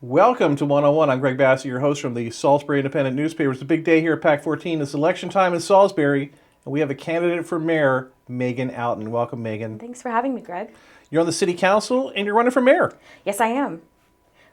Welcome to 101. I'm Greg Bassett, your host from the Salisbury Independent newspaper. It's a big day here at PAC 14. It's election time in Salisbury, and we have a candidate for mayor, Megan Outten. Welcome, Megan. Thanks for having me, Greg. You're on the city council, and you're running for mayor. Yes, I am.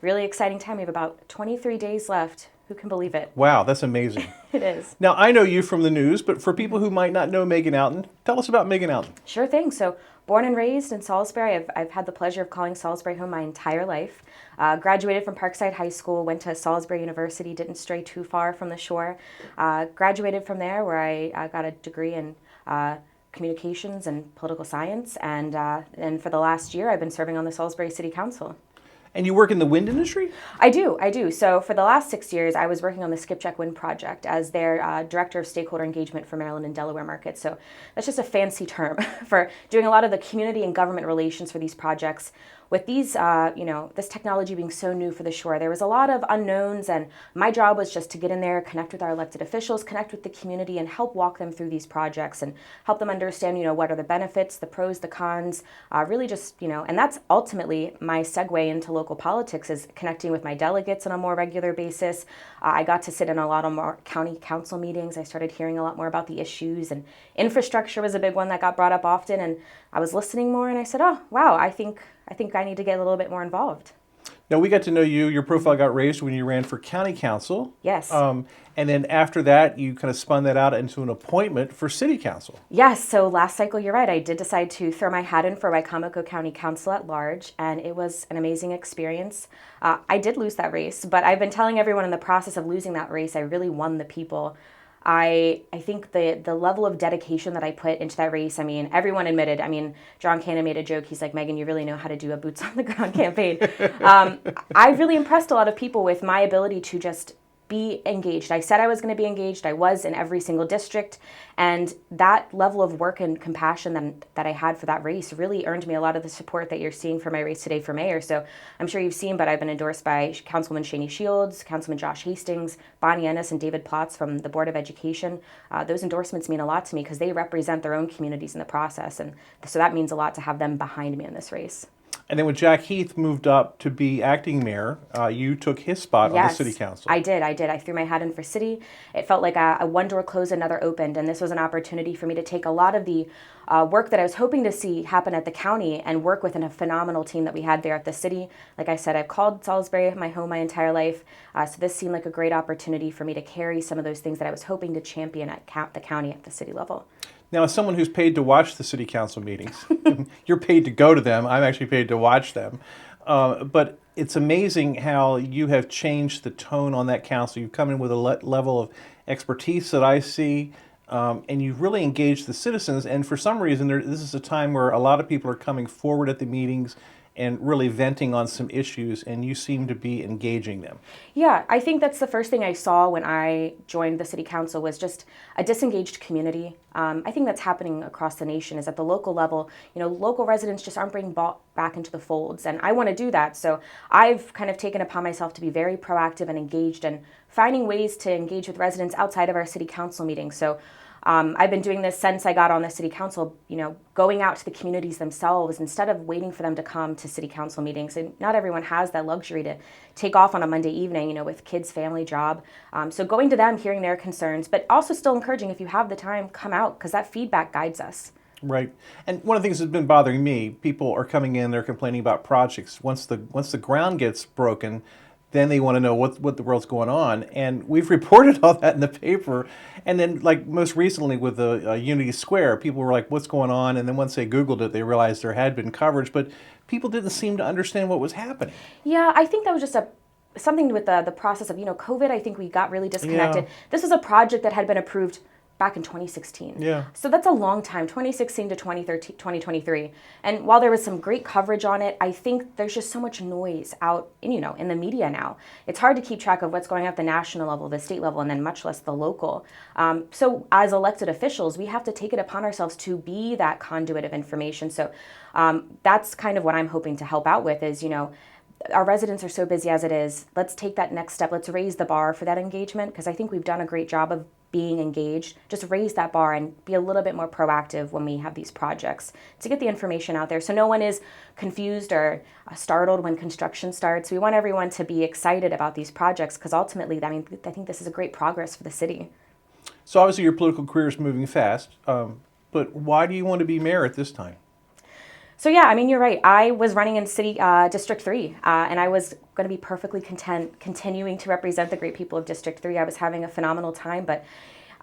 Really exciting time. We have about 23 days left. Who can believe it? Wow, that's amazing. It is. Now, I know you from the news, but for people who might not know Megan Outten, tell us about Megan Outten. Sure thing. So, born and raised in Salisbury, I've had the pleasure of calling Salisbury home my entire life. Graduated from Parkside High School, went to Salisbury University, didn't stray too far from the shore. Graduated from there where I got a degree in communications and political science. And for the last year, I've been serving on the Salisbury City Council. And you work in the wind industry? I do. So for the last 6 years, I was working on the Skipjack Wind Project as their Director of Stakeholder Engagement for Maryland and Delaware markets. So that's just a fancy term for doing a lot of the community and government relations for these projects. With these, this technology being so new for the shore, there was a lot of unknowns, and my job was just to get in there, connect with our elected officials, connect with the community, and help walk them through these projects and help them understand, what are the benefits, the pros, the cons, really just, and that's ultimately my segue into local politics is connecting with my delegates on a more regular basis. I got to sit in a lot of more county council meetings. I started hearing a lot more about the issues, and infrastructure was a big one that got brought up often, and I was listening more, and I said, oh, wow, I think I need to get a little bit more involved. Now, we got to know you. Your profile got raised when you ran for county council. Yes. And then after that, you kind of spun that out into an appointment for city council. Yes. So last cycle, you're right. I did decide to throw my hat in for Wicomico County Council at large, and it was an amazing experience. I did lose that race, but I've been telling everyone in the process of losing that race, I really won the people. I think the level of dedication that I put into that race, everyone admitted, John Cannon made a joke. He's like, Megan, you really know how to do a boots on the ground campaign. I really impressed a lot of people with my ability to just be engaged. I said I was going to be engaged. I was in every single district. And that level of work and compassion that I had for that race really earned me a lot of the support that you're seeing for my race today for mayor. So I'm sure you've seen, but I've been endorsed by Councilman Shaney Shields, Councilman Josh Hastings, Bonnie Ennis, and David Plotz from the Board of Education. Those endorsements mean a lot to me because they represent their own communities in the process. And so that means a lot to have them behind me in this race. And then when Jack Heath moved up to be acting mayor, you took his spot on the city council. I did. I threw my hat in for city. It felt like a one door closed, another opened. And this was an opportunity for me to take a lot of the work that I was hoping to see happen at the county and work within a phenomenal team that we had there at the city. Like I said, I've called Salisbury my home my entire life. So this seemed like a great opportunity for me to carry some of those things that I was hoping to champion at the county at the city level. Now, as someone who's paid to watch the city council meetings, you're paid to go to them. I'm actually paid to watch them. But it's amazing how you have changed the tone on that council. You've come in with a level of expertise that I see, and you've really engaged the citizens. And for some reason, this is a time where a lot of people are coming forward at the meetings and really venting on some issues, and you seem to be engaging them. Yeah, I think that's the first thing I saw when I joined the city council was just a disengaged community. I think that's happening across the nation is at the local level, local residents just aren't being brought back into the folds, and I want to do that. So I've kind of taken upon myself to be very proactive and engaged and finding ways to engage with residents outside of our city council meetings. So I've been doing this since I got on the city council, going out to the communities themselves instead of waiting for them to come to city council meetings. And not everyone has that luxury to take off on a Monday evening, with kids, family, job. So going to them, hearing their concerns, but also still encouraging if you have the time, come out because that feedback guides us. Right. And one of the things that's been bothering me, people are coming in, they're complaining about projects. Once the ground gets broken, then they want to know what the world's going on. And we've reported all that in the paper. And then, like most recently with the Unity Square, people were like, what's going on? And then once they Googled it, they realized there had been coverage, but people didn't seem to understand what was happening. Yeah, I think that was just something with the process of, COVID. I think we got really disconnected. Yeah. This was a project that had been approved back in 2016. Yeah. So that's a long time, 2016 to 2023. And while there was some great coverage on it, I think there's just so much noise out in the media now. It's hard to keep track of what's going on at the national level, the state level, and then much less the local. So as elected officials, we have to take it upon ourselves to be that conduit of information. So that's kind of what I'm hoping to help out with is, our residents are so busy as it is. Let's take that next step. Let's raise the bar for that engagement because I think we've done a great job of being engaged, just raise that bar and be a little bit more proactive when we have these projects to get the information out there so no one is confused or startled when construction starts. We want everyone to be excited about these projects because ultimately, I mean, I think this is a great progress for the city. So obviously your political career is moving fast, but why do you want to be mayor at this time? So yeah, I mean, you're right. I was running in City District 3, and I was going to be perfectly content continuing to represent the great people of District 3. I was having a phenomenal time, but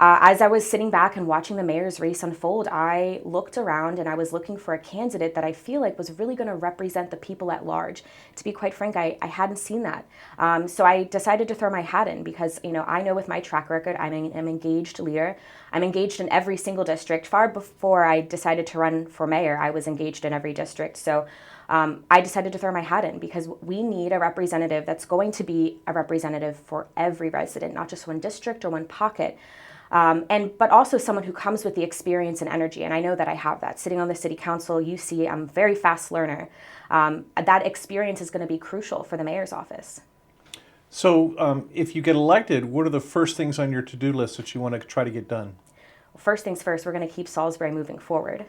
as I was sitting back and watching the mayor's race unfold, I looked around and I was looking for a candidate that I feel like was really going to represent the people at large. To be quite frank, I hadn't seen that. So I decided to throw my hat in because, I know with my track record, I'm an engaged leader. I'm engaged in every single district. Far before I decided to run for mayor, I was engaged in every district. So I decided to throw my hat in because we need a representative that's going to be a representative for every resident, not just one district or one pocket. But also someone who comes with the experience and energy. And I know that I have that. Sitting on the city council, you see I'm a very fast learner. That experience is going to be crucial for the mayor's office. So if you get elected, what are the first things on your to-do list that you want to try to get done? First things first, we're going to keep Salisbury moving forward.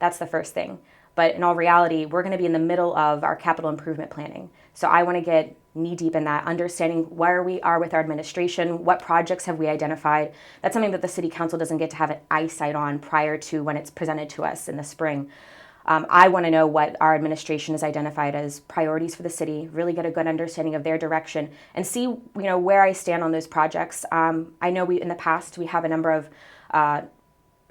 That's the first thing. But in all reality, we're going to be in the middle of our capital improvement planning. So I want to get knee deep in that, understanding where we are with our administration, what projects have we identified. That's something that the city council doesn't get to have an eyesight on prior to when it's presented to us in the spring. I want to know what our administration has identified as priorities for the city, really get a good understanding of their direction and see, where I stand on those projects. I know in the past, we have a number of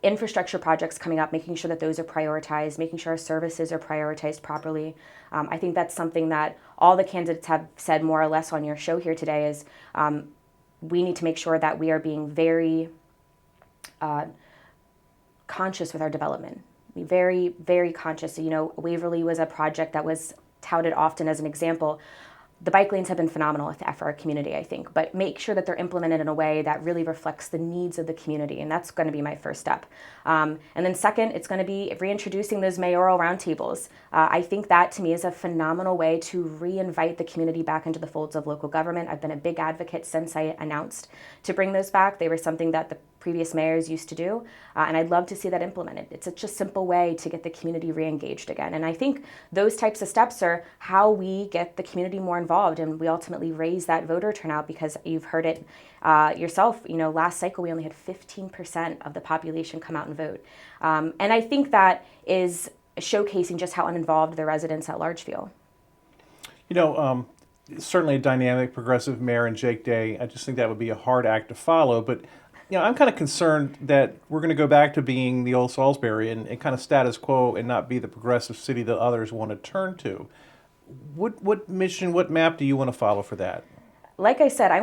infrastructure projects coming up, making sure that those are prioritized, making sure our services are prioritized properly. I think that's something that all the candidates have said more or less on your show here today is we need to make sure that we are being very conscious with our development. Be very, very conscious. Waverly was a project that was touted often as an example. The bike lanes have been phenomenal for our community, I think, but make sure that they're implemented in a way that really reflects the needs of the community, and that's going to be my first step. And then second, it's going to be reintroducing those mayoral roundtables. I think that, to me, is a phenomenal way to re-invite the community back into the folds of local government. I've been a big advocate since I announced to bring those back. They were something that the previous mayors used to do, and I'd love to see that implemented. It's such a simple way to get the community re-engaged again, and I think those types of steps are how we get the community more involved, and we ultimately raise that voter turnout because you've heard it yourself. Last cycle we only had 15% of the population come out and vote, and I think that is showcasing just how uninvolved the residents at large feel. Certainly a dynamic, progressive mayor in Jake Day. I just think that would be a hard act to follow, but I'm kind of concerned that we're going to go back to being the old Salisbury and kind of status quo and not be the progressive city that others want to turn to. What mission, what map do you want to follow for that? Like I said, I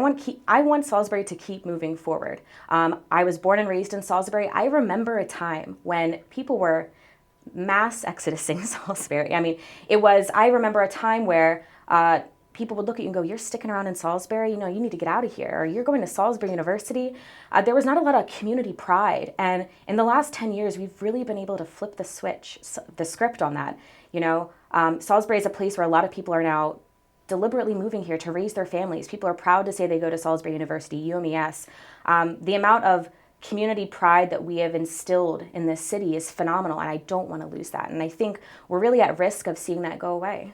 want Salisbury to keep moving forward. I was born and raised in Salisbury. I remember a time when people were mass exodusing Salisbury. I mean, I remember a time where people would look at you and go, "You're sticking around in Salisbury, you need to get out of here," or "You're going to Salisbury University." There was not a lot of community pride. And in the last 10 years, we've really been able to flip the script on that. Salisbury is a place where a lot of people are now deliberately moving here to raise their families. People are proud to say they go to Salisbury University, UMES. The amount of community pride that we have instilled in this city is phenomenal, and I don't want to lose that. And I think we're really at risk of seeing that go away.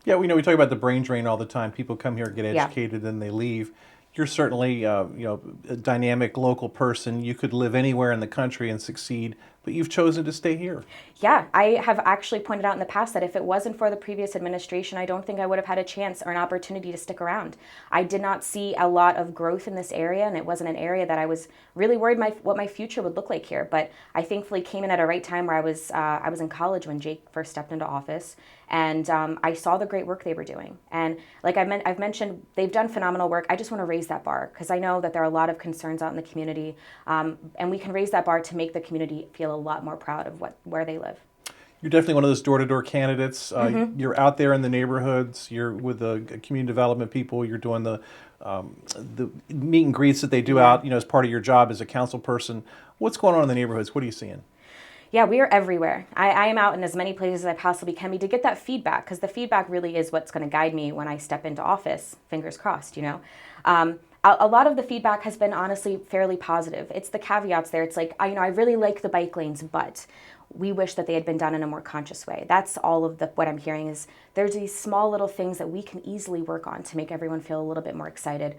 Yeah, we talk about the brain drain all the time. People come here, get educated, Yeah. and they leave. You're certainly, a dynamic local person. You could live anywhere in the country and succeed, but you've chosen to stay here. Yeah, I have actually pointed out in the past that if it wasn't for the previous administration, I don't think I would have had a chance or an opportunity to stick around. I did not see a lot of growth in this area, and it wasn't an area that I was really worried what my future would look like here. But I thankfully came in at a right time where I was in college when Jake first stepped into office, and I saw the great work they were doing. And like I've mentioned, they've done phenomenal work. I just want to raise that bar because I know that there are a lot of concerns out in the community, and we can raise that bar to make the community feel a lot more proud of where they live. You're definitely one of those door-to-door candidates. You're out there in the neighborhoods. You're with the community development people. You're doing the meet and greets that they do out, as part of your job as a council person. What's going on in the neighborhoods? What are you seeing? Yeah, we are everywhere. I am out in as many places as I possibly can be to get that feedback, because the feedback really is what's going to guide me when I step into office, fingers crossed, A lot of the feedback has been honestly fairly positive. It's the caveats there. It's like, I really like the bike lanes, but we wish that they had been done in a more conscious way. That's all of what I'm hearing is there's these small little things that we can easily work on to make everyone feel a little bit more excited.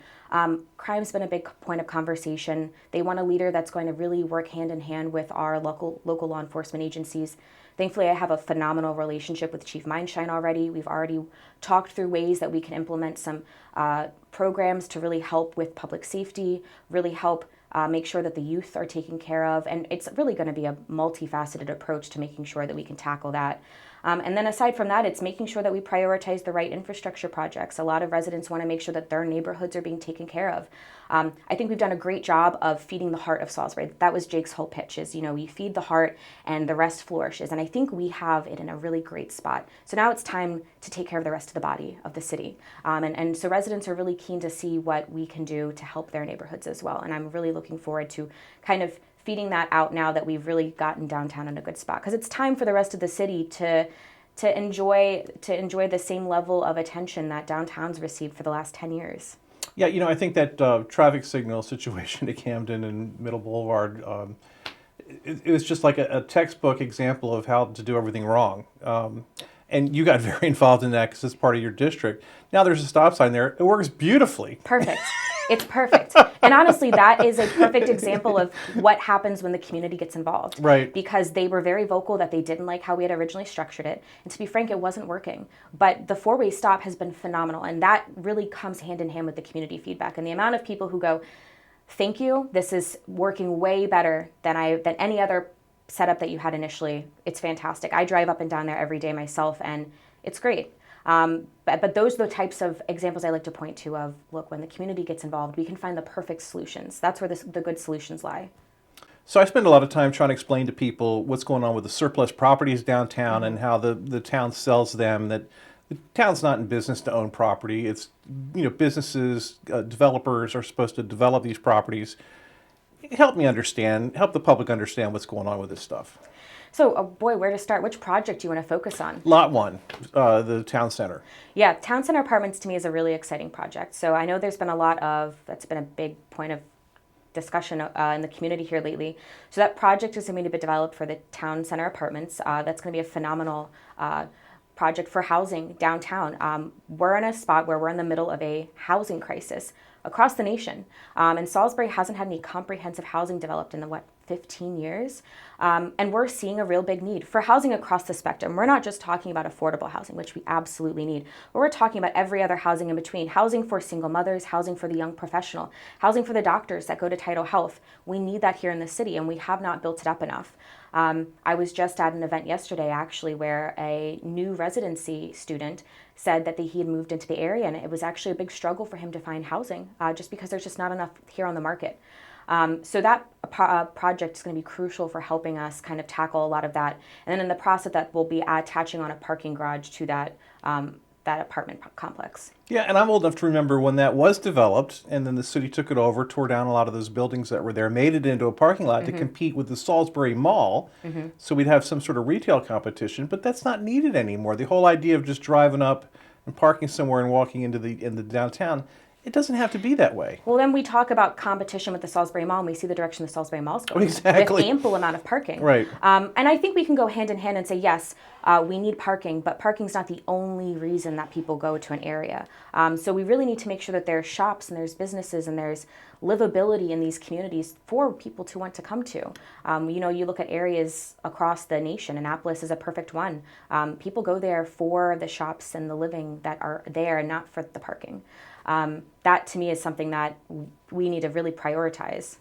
Crime's been a big point of conversation. They want a leader that's going to really work hand in hand with our local law enforcement agencies. Thankfully, I have a phenomenal relationship with Chief Mindshine already. We've already talked through ways that we can implement some programs to really help with public safety, really help make sure that the youth are taken care of. And it's really going to be a multifaceted approach to making sure that we can tackle that. And then aside from that, it's making sure that we prioritize the right infrastructure projects. A lot of residents want to make sure that their neighborhoods are being taken care of. I think we've done a great job of feeding the heart of Salisbury. That was Jake's whole pitch is, we feed the heart and the rest flourishes. And I think we have it in a really great spot. So now it's time to take care of the rest of the body of the city. And so residents are really keen to see what we can do to help their neighborhoods as well. And I'm really looking forward to kind of feeding that out now that we've really gotten downtown in a good spot, because it's time for the rest of the city to enjoy the same level of attention that downtown's received for the last 10 years. Yeah, I think that traffic signal situation at Camden and Middle Boulevard, it was just like a textbook example of how to do everything wrong. And you got very involved in that because it's part of your district. Now there's a stop sign there. It works beautifully. Perfect. It's perfect. And honestly, that is a perfect example of what happens when the community gets involved. Right. Because they were very vocal that they didn't like how we had originally structured it. And to be frank, it wasn't working. But the four-way stop has been phenomenal. And that really comes hand in hand with the community feedback. And the amount of people who go, thank you, this is working way better than any other setup that you had initially. It's fantastic. I drive up and down there every day myself, and it's great. But those are the types of examples I like to point to of, look, when the community gets involved, we can find the perfect solutions. That's where the good solutions lie. So I spend a lot of time trying to explain to people what's going on with the surplus properties downtown and how the town sells them, that the town's not in business to own property. It's, businesses, developers are supposed to develop these properties. Help the public understand what's going on with this stuff. So, boy, where to start? Which project do you want to focus on? Lot 1, the town center. Yeah, town center apartments to me is a really exciting project. So I know there's been that's been a big point of discussion in the community here lately. So that project is going to be developed for the town center apartments. That's going to be a phenomenal project for housing downtown. We're in a spot where we're in the middle of a housing crisis across the nation. And Salisbury hasn't had any comprehensive housing developed in 15 years. And we're seeing a real big need for housing across the spectrum. We're not just talking about affordable housing, which we absolutely need, but we're talking about every other housing in between. Housing for single mothers, housing for the young professional, housing for the doctors that go to Tidal Health. We need that here in the city, and we have not built it up enough. I was just at an event yesterday, actually, where a new residency student said that he had moved into the area, and it was actually a big struggle for him to find housing, just because there's just not enough here on the market. So that project is going to be crucial for helping us kind of tackle a lot of that. And then in the process, that we'll be attaching on a parking garage to that apartment complex. Yeah, and I'm old enough to remember when that was developed, and then the city took it over, tore down a lot of those buildings that were there, made it into a parking lot to compete with the Salisbury Mall, so we'd have some sort of retail competition, but that's not needed anymore. The whole idea of just driving up and parking somewhere and walking into the downtown, it doesn't have to be that way. Well, then we talk about competition with the Salisbury Mall, and we see the direction the Salisbury Mall's going. Exactly. With ample amount of parking. Right. And I think we can go hand in hand and say, yes, we need parking, but parking's not the only reason that people go to an area. So we really need to make sure that there's shops and there's businesses and there's livability in these communities for people to want to come to. You look at areas across the nation. Annapolis is a perfect one. People go there for the shops and the living that are there, and not for the parking. That to me is something that we need to really prioritize.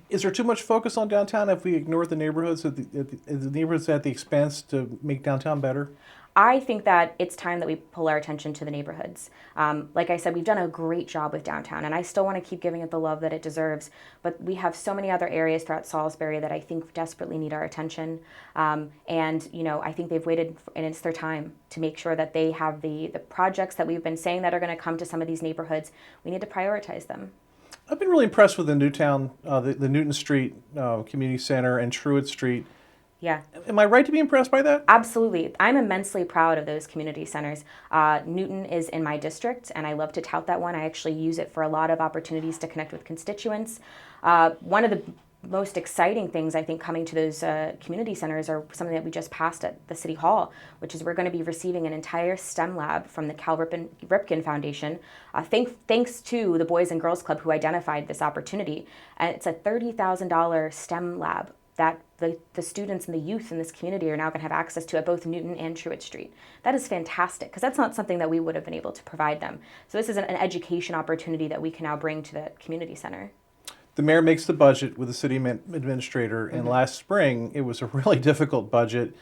Is there too much focus on downtown if we ignore the neighborhoods at the neighborhoods at the expense to make downtown better? I think that it's time that we pull our attention to the neighborhoods. Like I said, we've done a great job with downtown, and I still want to keep giving it the love that it deserves. But we have so many other areas throughout Salisbury that I think desperately need our attention. And I think they've waited, and it's their time to make sure that they have the projects that we've been saying that are going to come to some of these neighborhoods. We need to prioritize them. I've been really impressed with the Newtown, the Newton Street Community Center and Truett Street. Yeah. Am I right to be impressed by that? Absolutely. I'm immensely proud of those community centers. Newton is in my district, and I love to tout that one. I actually use it for a lot of opportunities to connect with constituents. One of the most exciting things I think coming to those community centers are something that we just passed at the City Hall, which is we're going to be receiving an entire STEM lab from the Cal Ripken Foundation, thanks to the Boys and Girls Club who identified this opportunity. And it's a $30,000 STEM lab that the students and the youth in this community are now going to have access to at both Newton and Truett Street. That is fantastic, because that's not something that we would have been able to provide them. So this is an education opportunity that we can now bring to the community center. The mayor makes the budget with the city administrator, and last spring it was a really difficult budget,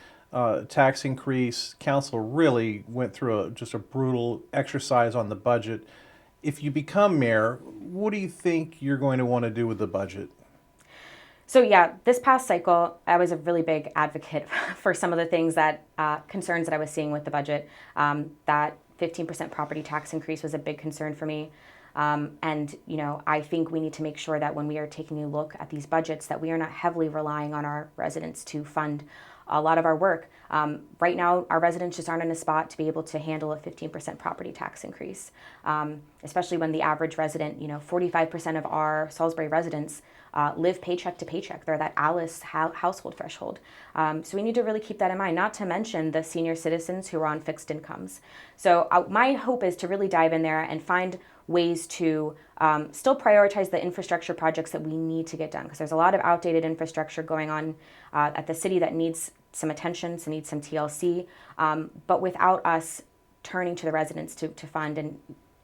tax increase. Council really went through just a brutal exercise on the budget. If you become mayor, what do you think you're going to want to do with the budget? So yeah, this past cycle, I was a really big advocate for some of the things that concerns that I was seeing with the budget. That 15% property tax increase was a big concern for me. And, I think we need to make sure that when we are taking a look at these budgets, that we are not heavily relying on our residents to fund a lot of our work. Right now, our residents just aren't in a spot to be able to handle a 15% property tax increase, especially when the average resident, 45% of our Salisbury residents live paycheck to paycheck. They're that Alice household threshold. So we need to really keep that in mind, not to mention the senior citizens who are on fixed incomes. So my hope is to really dive in there and find ways to still prioritize the infrastructure projects that we need to get done, because there's a lot of outdated infrastructure going on at the city that needs some attention, so needs some TLC, but without us turning to the residents to fund. And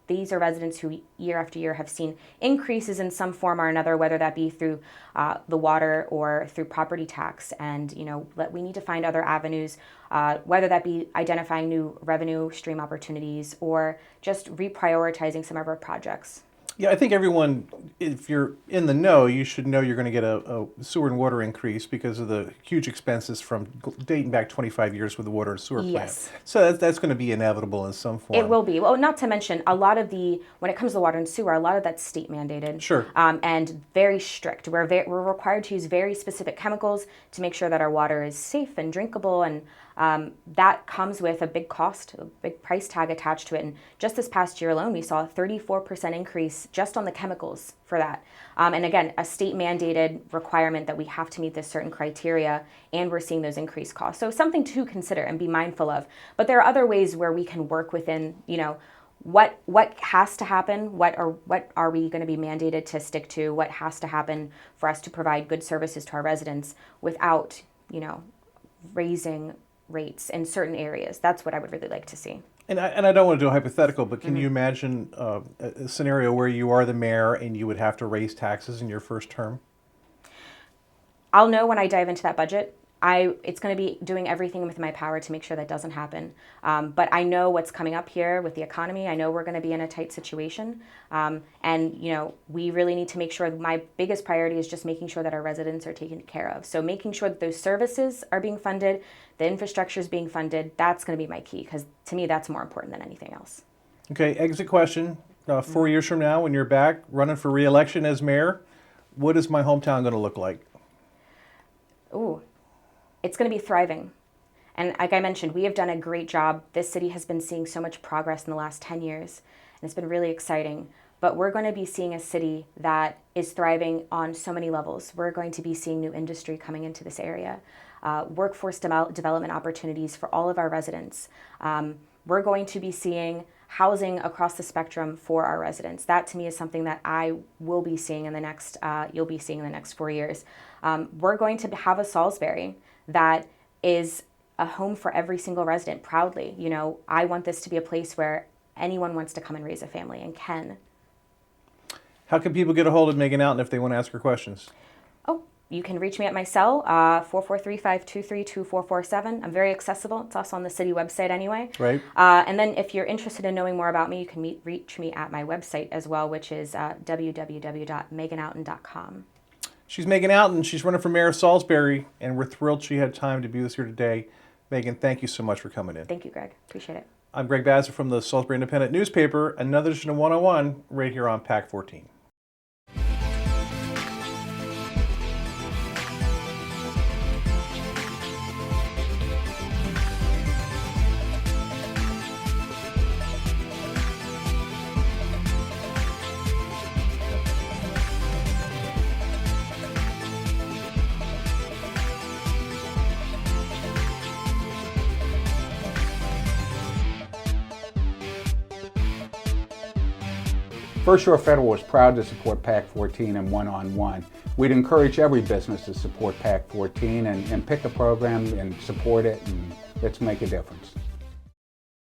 these are residents who year after year have seen increases in some form or another, whether that be through the water or through property tax. And, we need to find other avenues, whether that be identifying new revenue stream opportunities or just reprioritizing some of our projects. Yeah, I think everyone, if you're in the know, you should know you're going to get a sewer and water increase because of the huge expenses from dating back 25 years with the water and sewer plant. Yes. So that's going to be inevitable in some form. It will be. Well, not to mention a lot of when it comes to water and sewer, a lot of that's state mandated. Sure. And very strict. We're required to use very specific chemicals to make sure that our water is safe and drinkable, and that comes with a big cost, a big price tag attached to it. And just this past year alone, we saw a 34% increase just on the chemicals for that. And again, a state mandated requirement that we have to meet this certain criteria, and we're seeing those increased costs. So something to consider and be mindful of. But there are other ways where we can work within, what has to happen, what are we going to be mandated to stick to, what has to happen for us to provide good services to our residents without, raising rates in certain areas. That's what I would really like to see. And I don't want to do a hypothetical, but can you imagine a scenario where you are the mayor and you would have to raise taxes in your first term? I'll know when I dive into that budget. It's going to be doing everything within my power to make sure that doesn't happen. But I know what's coming up here with the economy. I know we're going to be in a tight situation. And, we really need to make sure my biggest priority is just making sure that our residents are taken care of. So making sure that those services are being funded, the infrastructure is being funded, that's going to be my key, because to me, that's more important than anything else. Okay, exit question. 4 years from now, when you're back running for re-election as mayor, what is my hometown going to look like? Ooh. It's going to be thriving. And like I mentioned, we have done a great job. This city has been seeing so much progress in the last 10 years, and it's been really exciting. But we're going to be seeing a city that is thriving on so many levels. We're going to be seeing new industry coming into this area, workforce development opportunities for all of our residents. We're going to be seeing housing across the spectrum for our residents. That to me is something that I will be seeing in the next, you'll be seeing in the next 4 years. We're going to have a Salisbury that is a home for every single resident proudly. I want this to be a place where anyone wants to come and raise a family and can. How can people get a hold of Megan Outten if they want to ask her questions? Oh, you can reach me at my cell, 443-523-2447. I'm very accessible. It's also on the city website anyway. Right. And then if you're interested in knowing more about me, you can reach me at my website as well, which is www.meganoutten.com. She's Megan Outten. She's running for mayor of Salisbury, and we're thrilled she had time to be with us here today. Megan, thank you so much for coming in. Thank you, Greg. Appreciate it. I'm Greg Bazza from the Salisbury Independent newspaper. Another edition of 101 right here on PAC 14. First Shore Federal is proud to support PAC 14 and one-on-one. We'd encourage every business to support PAC 14 and pick a program and support it, and let's make a difference.